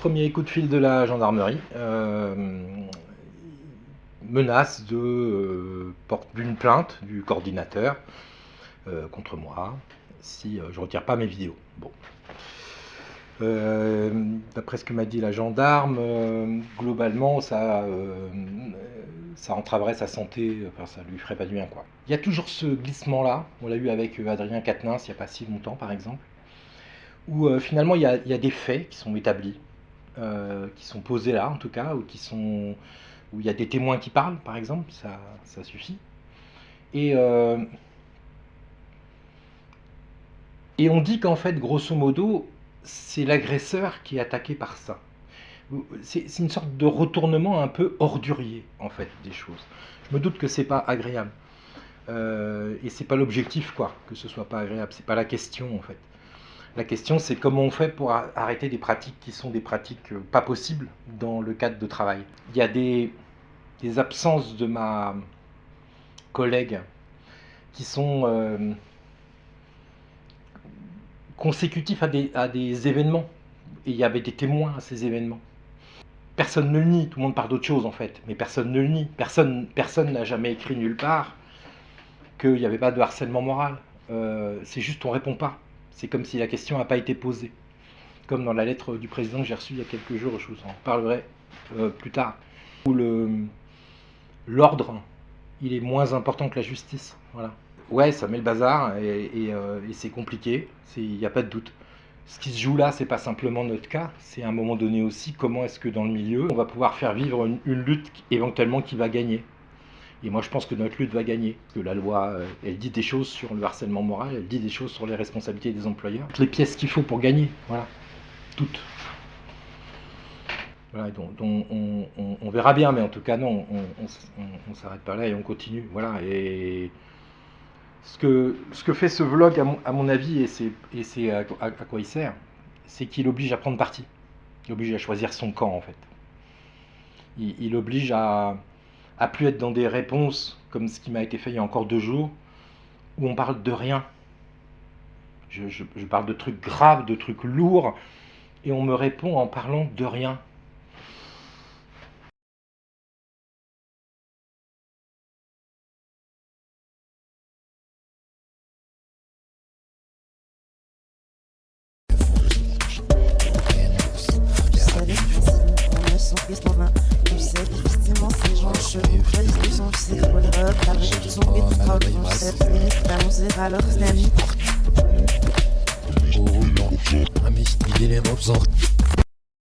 Premier coup de fil de la gendarmerie. Menace d'une plainte du coordinateur contre moi si je retire pas mes vidéos. Bon. D'après ce que m'a dit la gendarme, globalement ça entraverait sa santé, enfin ça lui ferait pas du bien quoi. Il y a toujours ce glissement là, on l'a eu avec Adrien Quatennens il n'y a pas si longtemps par exemple, où finalement il y a des faits qui sont établis, qui sont posés là en tout cas, où il y a des témoins qui parlent par exemple, ça suffit. Et on dit qu'en fait, grosso modo, c'est l'agresseur qui est attaqué par ça. C'est une sorte de retournement un peu ordurier, en fait, des choses. Je me doute que c'est pas agréable. Et c'est pas l'objectif, quoi, que ce soit pas agréable. C'est pas la question, en fait. La question, c'est comment on fait pour arrêter des pratiques qui sont des pratiques pas possibles dans le cadre de travail. Il y a des absences de ma collègue qui sont consécutifs à des événements. Et il y avait des témoins à ces événements. Personne ne le nie, tout le monde parle d'autre chose en fait, mais personne ne le nie. Personne n'a jamais écrit nulle part qu'il n'y avait pas de harcèlement moral. C'est juste on ne répond pas. C'est comme si la question n'a pas été posée. Comme dans la lettre du président que j'ai reçue il y a quelques jours, je vous en parlerai plus tard. Où l'ordre, il est moins important que la justice. Voilà. Ouais, ça met le bazar et c'est compliqué, il n'y a pas de doute. Ce qui se joue là, c'est pas simplement notre cas, c'est à un moment donné aussi comment est-ce que dans le milieu, on va pouvoir faire vivre une lutte éventuellement qui va gagner. Et moi je pense que notre lutte va gagner, que la loi, elle dit des choses sur le harcèlement moral, elle dit des choses sur les responsabilités des employeurs. Toutes les pièces qu'il faut pour gagner, voilà, toutes. Voilà, donc on verra bien, mais en tout cas non, on s'arrête pas là et on continue, voilà. Et ce que fait ce vlog, à mon avis, et c'est à quoi il sert, c'est qu'il oblige à prendre parti. Il oblige à choisir son camp, en fait. Il oblige à plus être dans des réponses, comme ce qui m'a été fait il y a encore 2 jours, où on parle de rien. Je parle de trucs graves, de trucs lourds, et on me répond en parlant de rien. Tu sais, effectivement, ces gens chelous, la discussion, tu sais, faut le rock, la réduction, et tout ça, on sait, minutes, t'annoncer à leurs amis. Oh non, ami, il est les mobs